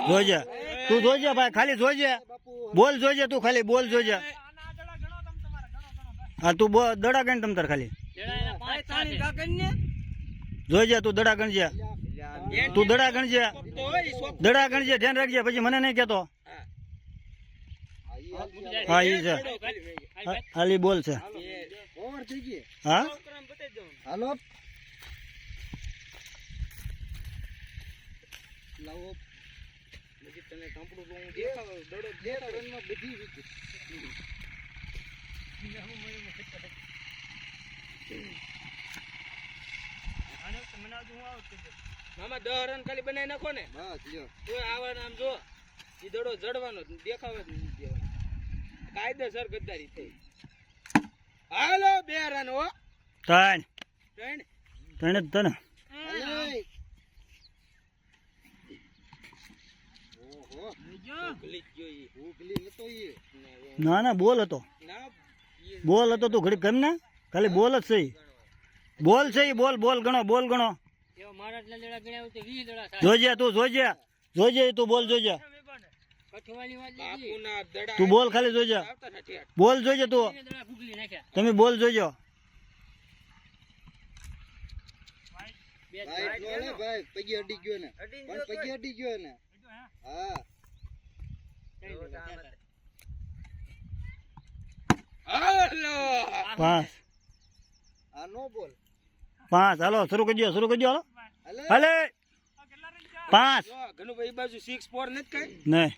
જોજે તું જોજે ભાઈ, ખાલી જોજે, બોલ જોજે તું, ખાલી બોલ જોજે. હા તું દડા ગણ તમ તાર ખાલી જોજે, તું દડા ગણજે, તું દડા ગણજે, દડા ગણજે, ધ્યાન રાખજે, પછી મને નહીં કેતો. હા ઈ છે, ખાલી બોલ છે. હા હાલો લાવો તને કંપડું હું દેખાવ દડો દેખાવમાં બધી રીતે મામા 10 રન ખાલી બનાવી નાખો ને બસ લ્યો. તો આવવાનું આમ જો ઈ દડો જડવાનો દેખાવ જ નહીં દેવાનો, કાયદેસર ગદ્દારી થઈ. હાલો 2 રન હો, 3 જ તને. ના ના બોલ હતો, બોલ હતો, તું ઘડી ગમ ને, ખાલી બોલ જ છે, બોલ છે, બોલ બોલ ગણો, બોલ ગણો જોજે, તું જોજે, જોજે તું બોલ જોજે, તું બોલ ખાલી જોજે, બોલ જોજે તું, તમે બોલ જોજો. ભાઈ પગે અડી ગયો ને, પગે અડી ગયો ને. હા 5 આ નો બોલ 5. હાલો શરૂ કરજો, શરૂ કરજો, હાલો હાલે 5. ઘણું ભાઈ બાજુ 6 4 નથી કઈ નહીં.